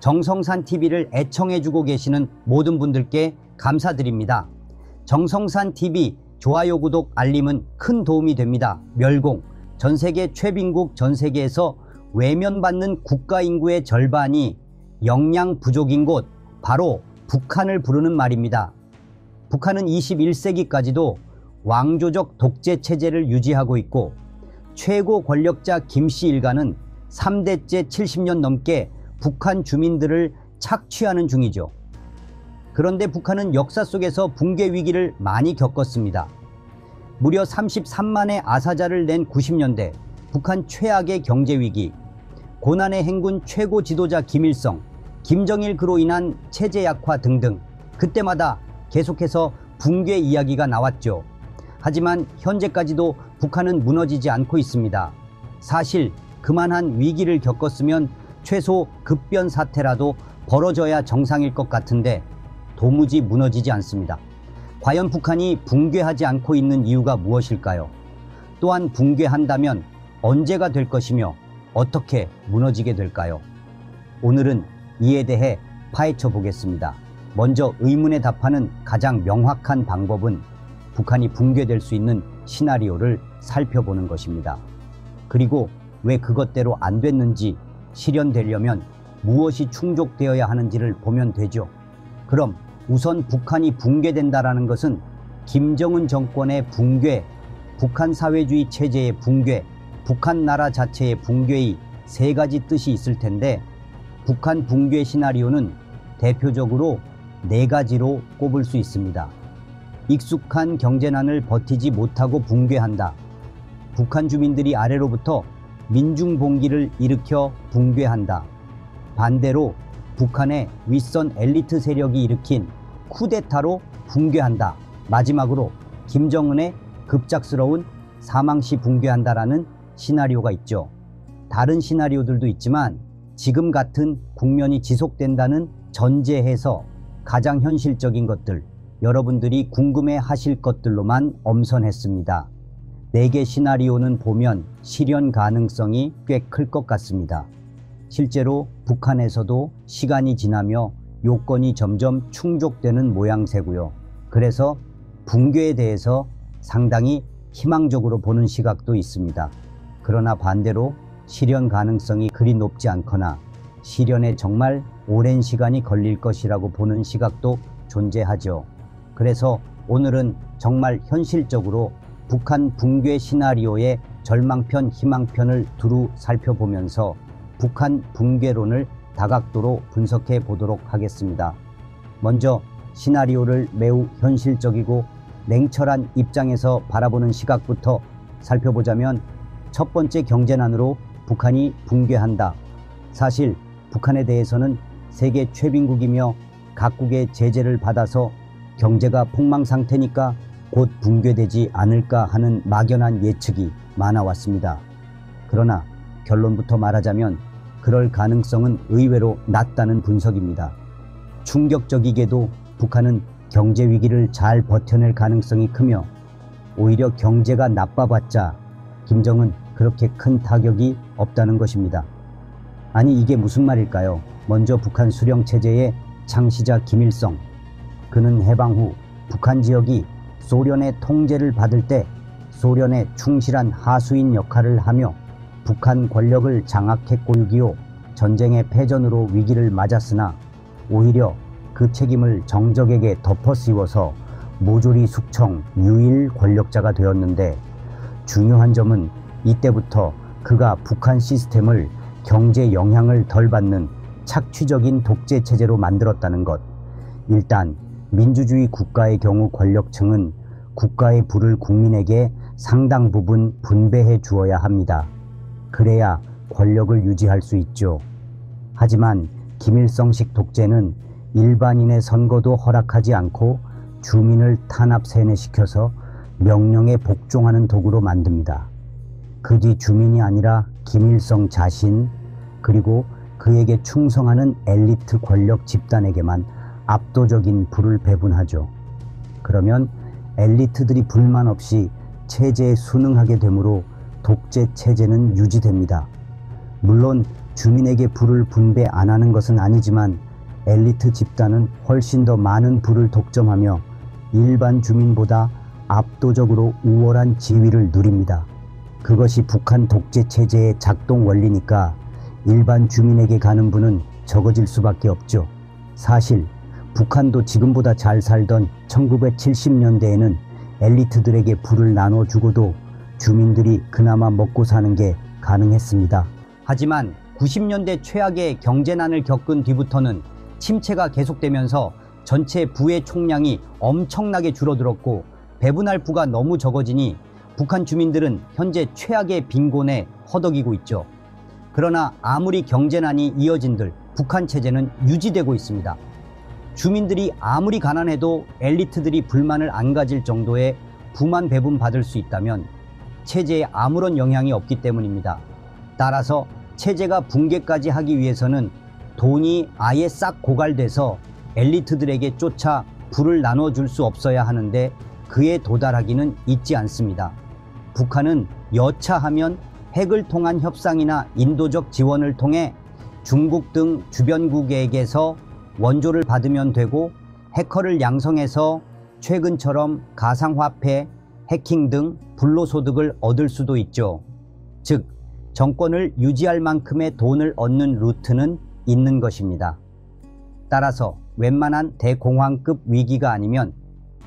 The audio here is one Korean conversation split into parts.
정성산TV를 애청해주고 계시는 모든 분들께 감사드립니다. 정성산TV 좋아요, 구독, 알림은 큰 도움이 됩니다. 멸공, 전세계 최빈국 전세계에서 외면받는 국가인구의 절반이 역량 부족인 곳, 바로 북한을 부르는 말입니다. 북한은 21세기까지도 왕조적 독재 체제를 유지하고 있고, 최고 권력자 김씨 일가는 3대째 70년 넘게 북한 주민들을 착취하는 중이죠. 그런데 북한은 역사 속에서 붕괴 위기를 많이 겪었습니다. 무려 33만의 아사자를 낸 90년대, 북한 최악의 경제 위기, 고난의 행군 최고 지도자 김일성, 김정일 그로 인한 체제 약화 등등, 그때마다 계속해서 붕괴 이야기가 나왔죠. 하지만 현재까지도 북한은 무너지지 않고 있습니다. 사실 그만한 위기를 겪었으면 최소 급변 사태라도 벌어져야 정상일 것 같은데 도무지 무너지지 않습니다. 과연 북한이 붕괴하지 않고 있는 이유가 무엇일까요? 또한 붕괴한다면 언제가 될 것이며 어떻게 무너지게 될까요? 오늘은 이에 대해 파헤쳐 보겠습니다. 먼저 의문에 답하는 가장 명확한 방법은 북한이 붕괴될 수 있는 시나리오를 살펴보는 것입니다. 그리고 왜 그것대로 안 됐는지, 실현되려면 무엇이 충족되어야 하는지를 보면 되죠. 그럼 우선 북한이 붕괴된다라는 것은 김정은 정권의 붕괴, 북한 사회주의 체제의 붕괴, 북한 나라 자체의 붕괴의 세 가지 뜻이 있을 텐데, 북한 붕괴 시나리오는 대표적으로 네 가지로 꼽을 수 있습니다. 익숙한 경제난을 버티지 못하고 붕괴한다. 북한 주민들이 아래로부터 민중봉기를 일으켜 붕괴한다. 반대로 북한의 윗선 엘리트 세력이 일으킨 쿠데타로 붕괴한다. 마지막으로 김정은의 급작스러운 사망 시 붕괴한다라는 시나리오가 있죠. 다른 시나리오들도 있지만 지금 같은 국면이 지속된다는 전제해서 가장 현실적인 것들, 여러분들이 궁금해 하실 것들로만 엄선했습니다. 4개 시나리오는 보면 실현 가능성이 꽤 클 것 같습니다. 실제로 북한에서도 시간이 지나며 요건이 점점 충족되는 모양새고요. 그래서 붕괴에 대해서 상당히 희망적으로 보는 시각도 있습니다. 그러나 반대로 실현 가능성이 그리 높지 않거나 실현에 정말 오랜 시간이 걸릴 것이라고 보는 시각도 존재하죠. 그래서 오늘은 정말 현실적으로 북한 붕괴 시나리오의 절망편, 희망편을 두루 살펴보면서 북한 붕괴론을 다각도로 분석해 보도록 하겠습니다. 먼저 시나리오를 매우 현실적이고 냉철한 입장에서 바라보는 시각부터 살펴보자면, 첫 번째 경제난으로 북한이 붕괴한다. 사실 북한에 대해서는 세계 최빈국이며 각국의 제재를 받아서 경제가 폭망 상태니까 곧 붕괴되지 않을까 하는 막연한 예측이 많아왔습니다. 그러나 결론부터 말하자면 그럴 가능성은 의외로 낮다는 분석입니다. 충격적이게도 북한은 경제 위기를 잘 버텨낼 가능성이 크며, 오히려 경제가 나빠봤자 김정은 그렇게 큰 타격이 없다는 것입니다. 아니, 이게 무슨 말일까요? 먼저 북한 수령체제의 창시자 김일성, 그는 해방 후 북한 지역이 소련의 통제를 받을 때 소련의 충실한 하수인 역할을 하며 북한 권력을 장악했고, 6.25 전쟁의 패전으로 위기를 맞았으나 오히려 그 책임을 정적에게 덮어 씌워서 모조리 숙청 유일 권력자가 되었는데, 중요한 점은 이때부터 그가 북한 시스템을 경제 영향을 덜 받는 착취적인 독재 체제로 만들었다는 것. 일단 민주주의 국가의 경우 권력층은 국가의 부를 국민에게 상당 부분 분배해 주어야 합니다. 그래야 권력을 유지할 수 있죠. 하지만 김일성식 독재는 일반인의 선거도 허락하지 않고 주민을 탄압 세뇌시켜서 명령에 복종하는 도구로 만듭니다. 그 뒤 주민이 아니라 김일성 자신, 그리고 그에게 충성하는 엘리트 권력 집단에게만 압도적인 부를 배분하죠. 그러면 엘리트들이 불만 없이 체제에 순응하게 되므로 독재 체제는 유지됩니다. 물론 주민에게 불을 분배 안 하는 것은 아니지만 엘리트 집단은 훨씬 더 많은 불을 독점하며 일반 주민보다 압도적으로 우월한 지위를 누립니다. 그것이 북한 독재 체제의 작동 원리니까 일반 주민에게 가는 분은 적어질 수밖에 없죠. 사실 북한도 지금보다 잘 살던 1970년대에는 엘리트들에게 불을 나눠주고도 주민들이 그나마 먹고 사는 게 가능했습니다. 하지만 90년대 최악의 경제난을 겪은 뒤부터는 침체가 계속되면서 전체 부의 총량이 엄청나게 줄어들었고 배분할 부가 너무 적어지니 북한 주민들은 현재 최악의 빈곤에 허덕이고 있죠. 그러나 아무리 경제난이 이어진들 북한 체제는 유지되고 있습니다. 주민들이 아무리 가난해도 엘리트들이 불만을 안 가질 정도의 부만 배분받을 수 있다면 체제에 아무런 영향이 없기 때문입니다. 따라서 체제가 붕괴까지 하기 위해서는 돈이 아예 싹 고갈돼서 엘리트들에게 쫓아 부를 나눠줄 수 없어야 하는데 그에 도달하기는 있지 않습니다. 북한은 여차하면 핵을 통한 협상이나 인도적 지원을 통해 중국 등 주변국에게서 원조를 받으면 되고 해커를 양성해서 최근처럼 가상화폐, 해킹 등 불로소득을 얻을 수도 있죠. 즉 정권을 유지할 만큼의 돈을 얻는 루트는 있는 것입니다. 따라서 웬만한 대공황급 위기가 아니면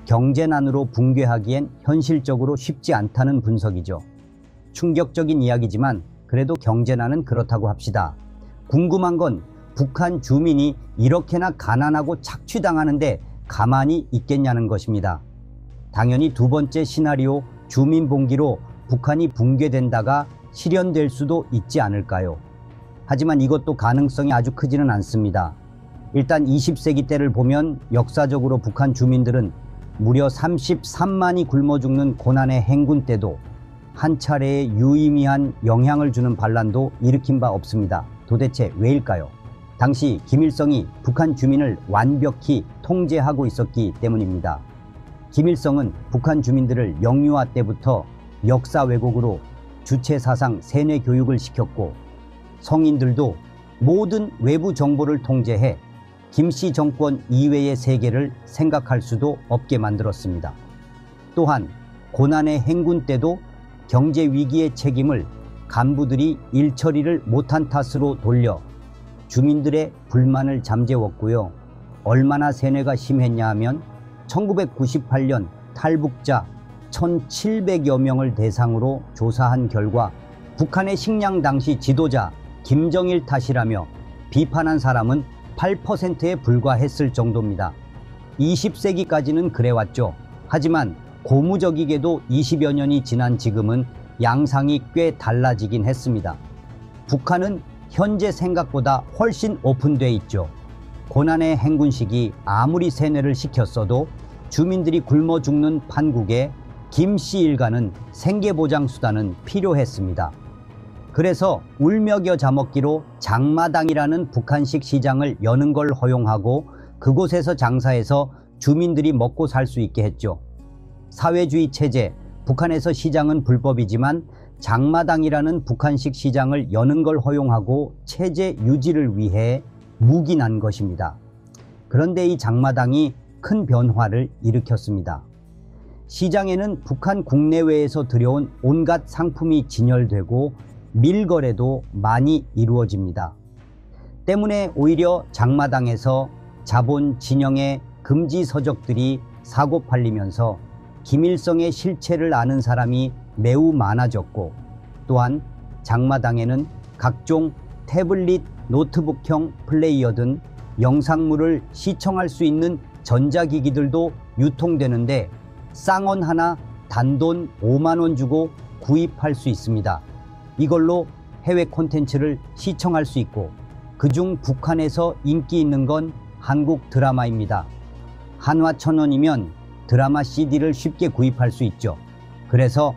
경제난으로 붕괴하기엔 현실적으로 쉽지 않다는 분석이죠. 충격적인 이야기지만 그래도 경제난은 그렇다고 합시다. 궁금한 건 북한 주민이 이렇게나 가난하고 착취당하는데 가만히 있겠냐는 것입니다. 당연히 두 번째 시나리오 주민봉기로 북한이 붕괴된다가 실현될 수도 있지 않을까요? 하지만 이것도 가능성이 아주 크지는 않습니다. 일단 20세기 때를 보면 역사적으로 북한 주민들은 무려 33만이 굶어 죽는 고난의 행군 때도 한 차례의 유의미한 영향을 주는 반란도 일으킨 바 없습니다. 도대체 왜일까요? 당시 김일성이 북한 주민을 완벽히 통제하고 있었기 때문입니다. 김일성은 북한 주민들을 영유아 때부터 역사 왜곡으로 주체사상 세뇌 교육을 시켰고 성인들도 모든 외부 정보를 통제해 김씨 정권 이외의 세계를 생각할 수도 없게 만들었습니다. 또한 고난의 행군 때도 경제 위기의 책임을 간부들이 일처리를 못한 탓으로 돌려 주민들의 불만을 잠재웠고요. 얼마나 세뇌가 심했냐 하면 1998년 탈북자 1700여 명을 대상으로 조사한 결과 북한의 식량 당시 지도자 김정일 탓이라며 비판한 사람은 8%에 불과했을 정도입니다. 20세기까지는 그래왔죠. 하지만 고무적이게도 20여 년이 지난 지금은 양상이 꽤 달라지긴 했습니다. 북한은 현재 생각보다 훨씬 오픈돼 있죠. 고난의 행군식이 아무리 세뇌를 시켰어도 주민들이 굶어 죽는 판국에 김씨 일가는 생계보장 수단은 필요했습니다. 그래서 울며겨 자먹기로 장마당이라는 북한식 시장을 여는 걸 허용하고 그곳에서 장사해서 주민들이 먹고 살 수 있게 했죠. 사회주의 체제, 북한에서 시장은 불법이지만 장마당이라는 북한식 시장을 여는 걸 허용하고 체제 유지를 위해 묵인한 것입니다. 그런데 이 장마당이 큰 변화를 일으켰습니다. 시장에는 북한 국내외에서 들여온 온갖 상품이 진열되고 밀거래도 많이 이루어집니다. 때문에 오히려 장마당에서 자본 진영의 금지 서적들이 사고 팔리면서 김일성의 실체를 아는 사람이 매우 많아졌고 또한 장마당에는 각종 태블릿, 노트북형 플레이어 등 영상물을 시청할 수 있는 전자기기들도 유통되는데 쌍원 하나 단돈 5만 원 주고 구입할 수 있습니다. 이걸로 해외 콘텐츠를 시청할 수 있고 그중 북한에서 인기 있는 건 한국 드라마입니다. 한화 1000원이면 드라마 CD를 쉽게 구입할 수 있죠. 그래서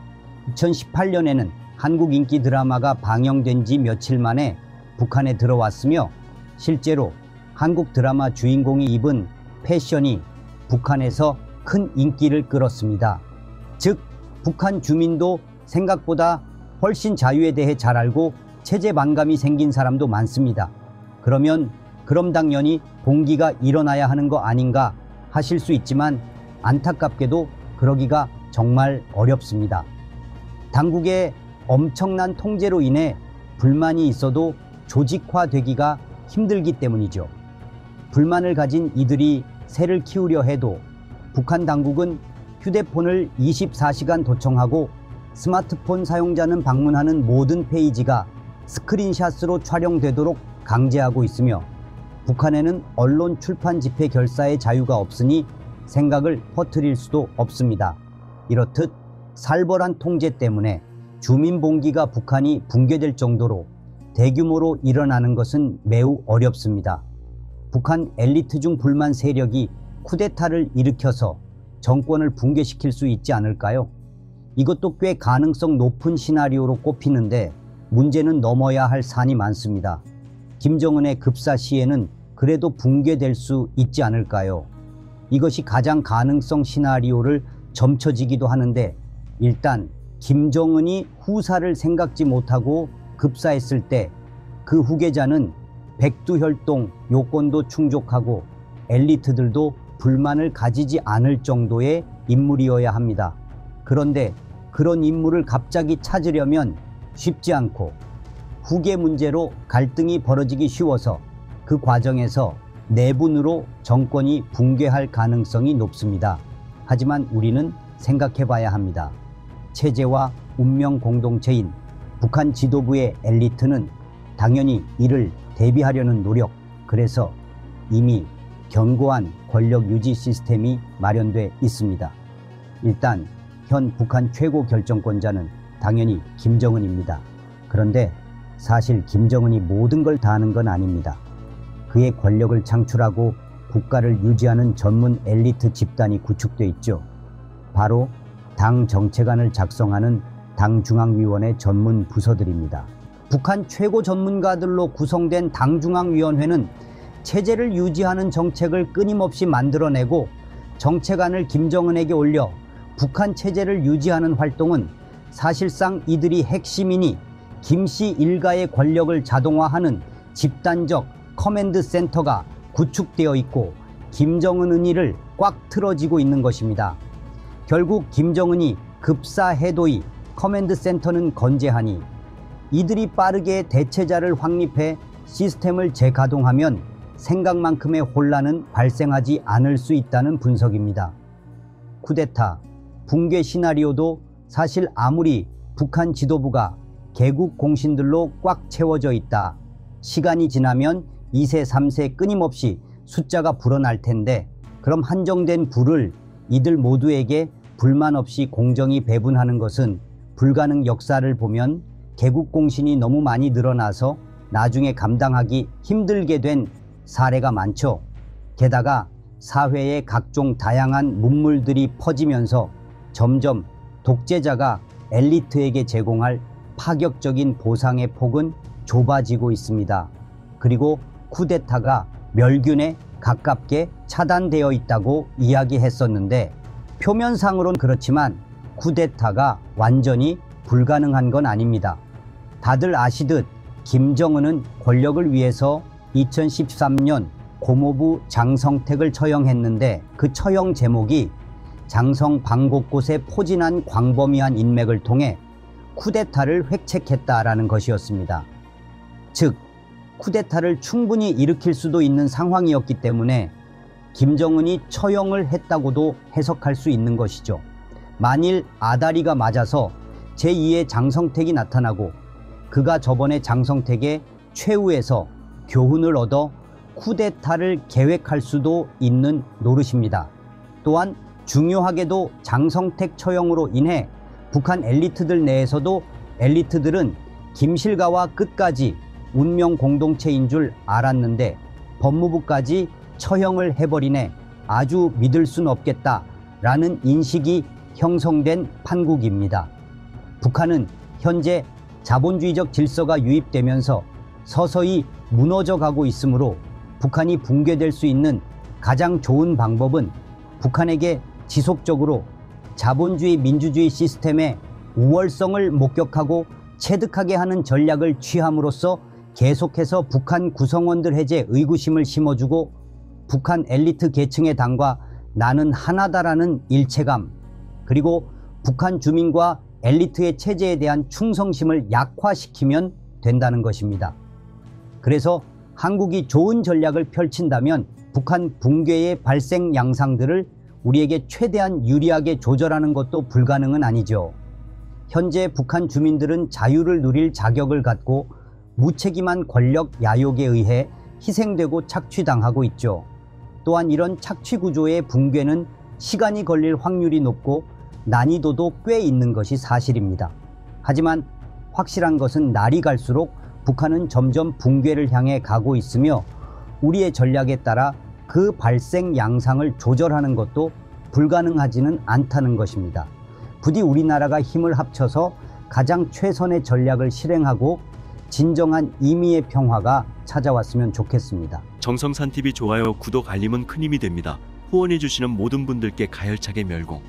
2018년에는 한국 인기 드라마가 방영된 지 며칠 만에 북한에 들어왔으며 실제로 한국 드라마 주인공이 입은 패션이 북한에서 큰 인기를 끌었습니다. 즉 북한 주민도 생각보다 훨씬 자유에 대해 잘 알고 체제 반감이 생긴 사람도 많습니다. 그럼 당연히 봉기가 일어나야 하는 거 아닌가 하실 수 있지만 안타깝게도 그러기가 정말 어렵습니다. 당국의 엄청난 통제로 인해 불만이 있어도 조직화되기가 힘들기 때문이죠. 불만을 가진 이들이 새를 키우려 해도 북한 당국은 휴대폰을 24시간 도청하고 스마트폰 사용자는 방문하는 모든 페이지가 스크린샷으로 촬영되도록 강제하고 있으며 북한에는 언론 출판 집회 결사의 자유가 없으니 생각을 퍼뜨릴 수도 없습니다. 이렇듯 살벌한 통제 때문에 주민봉기가 북한이 붕괴될 정도로 대규모로 일어나는 것은 매우 어렵습니다. 북한 엘리트 중 불만 세력이 쿠데타를 일으켜서 정권을 붕괴시킬 수 있지 않을까요? 이것도 꽤 가능성 높은 시나리오로 꼽히는데 문제는 넘어야 할 산이 많습니다. 김정은의 급사 시에는 그래도 붕괴될 수 있지 않을까요? 이것이 가장 가능성 시나리오를 점쳐지기도 하는데 일단 김정은이 후사를 생각지 못하고 급사했을 때 그 후계자는 백두혈통 요건도 충족하고 엘리트들도 불만을 가지지 않을 정도의 인물이어야 합니다. 그런데 그런 인물을 갑자기 찾으려면 쉽지 않고 후계 문제로 갈등이 벌어지기 쉬워서 그 과정에서 내분으로 정권이 붕괴할 가능성이 높습니다. 하지만 우리는 생각해 봐야 합니다. 체제와 운명 공동체인 북한 지도부의 엘리트는 당연히 이를 대비하려는 노력, 그래서 이미 견고한 권력 유지 시스템이 마련돼 있습니다. 일단 현 북한 최고 결정권자는 당연히 김정은입니다. 그런데 사실 김정은이 모든 걸 다 하는 건 아닙니다. 그의 권력을 창출하고 국가를 유지하는 전문 엘리트 집단이 구축돼 있죠. 바로 당 정책안을 작성하는 당중앙위원회 전문 부서들입니다. 북한 최고 전문가들로 구성된 당중앙위원회는 체제를 유지하는 정책을 끊임없이 만들어내고 정책안을 김정은에게 올려 북한 체제를 유지하는 활동은 사실상 이들이 핵심이니 김씨 일가의 권력을 자동화하는 집단적 커맨드 센터가 구축되어 있고 김정은 은희를 꽉 틀어지고 있는 것입니다. 결국 김정은이 급사해도이 커맨드 센터는 건재하니 이들이 빠르게 대체자를 확립해 시스템을 재가동하면 생각만큼의 혼란은 발생하지 않을 수 있다는 분석입니다. 쿠데타, 붕괴 시나리오도 사실 아무리 북한 지도부가 개국 공신들로 꽉 채워져 있다. 시간이 지나면 2세, 3세 끊임없이 숫자가 불어날 텐데 그럼 한정된 부를 이들 모두에게 불만 없이 공정히 배분하는 것은 불가능. 역사를 보면 개국 공신이 너무 많이 늘어나서 나중에 감당하기 힘들게 된 사례가 많죠. 게다가 사회에 각종 다양한 문물들이 퍼지면서 점점 독재자가 엘리트에게 제공할 파격적인 보상의 폭은 좁아지고 있습니다. 그리고 쿠데타가 멸균에 가깝게 차단되어 있다고 이야기했었는데 표면상으론 그렇지만 쿠데타가 완전히 불가능한 건 아닙니다. 다들 아시듯 김정은은 권력을 위해서 2013년 고모부 장성택을 처형했는데 그 처형 제목이 장성 방 곳곳에 포진한 광범위한 인맥을 통해 쿠데타를 획책했다라는 것이었습니다. 즉 쿠데타를 충분히 일으킬 수도 있는 상황이었기 때문에 김정은이 처형을 했다고도 해석할 수 있는 것이죠. 만일 아다리가 맞아서 제2의 장성택이 나타나고 그가 저번에 장성택의 최후에서 교훈을 얻어 쿠데타를 계획할 수도 있는 노릇입니다. 또한 중요하게도 장성택 처형으로 인해 북한 엘리트들 내에서도 엘리트들은 김실가와 끝까지 운명 공동체인 줄 알았는데 법무부까지 처형을 해버리네, 아주 믿을 순 없겠다라는 인식이 형성된 판국입니다. 북한은 현재 자본주의적 질서가 유입되면서 서서히 무너져 가고 있으므로 북한이 붕괴될 수 있는 가장 좋은 방법은 북한에게 지속적으로 자본주의 민주주의 시스템의 우월성을 목격하고 체득하게 하는 전략을 취함으로써 계속해서 북한 구성원들 해제 의구심을 심어주고 북한 엘리트 계층의 당과 나는 하나다라는 일체감, 그리고 북한 주민과 엘리트의 체제에 대한 충성심을 약화시키면 된다는 것입니다. 그래서 한국이 좋은 전략을 펼친다면 북한 붕괴의 발생 양상들을 우리에게 최대한 유리하게 조절하는 것도 불가능은 아니죠. 현재 북한 주민들은 자유를 누릴 자격을 갖고 무책임한 권력 야욕에 의해 희생되고 착취당하고 있죠. 또한 이런 착취 구조의 붕괴는 시간이 걸릴 확률이 높고 난이도도 꽤 있는 것이 사실입니다. 하지만 확실한 것은 날이 갈수록 북한은 점점 붕괴를 향해 가고 있으며 우리의 전략에 따라 그 발생 양상을 조절하는 것도 불가능하지는 않다는 것입니다. 부디 우리나라가 힘을 합쳐서 가장 최선의 전략을 실행하고 진정한 임의의 평화가 찾아왔으면 좋겠습니다. 정성산 TV 좋아요, 구독, 알림은 큰 힘이 됩니다. 후원해주시는 모든 분들께 가열차게 멸공.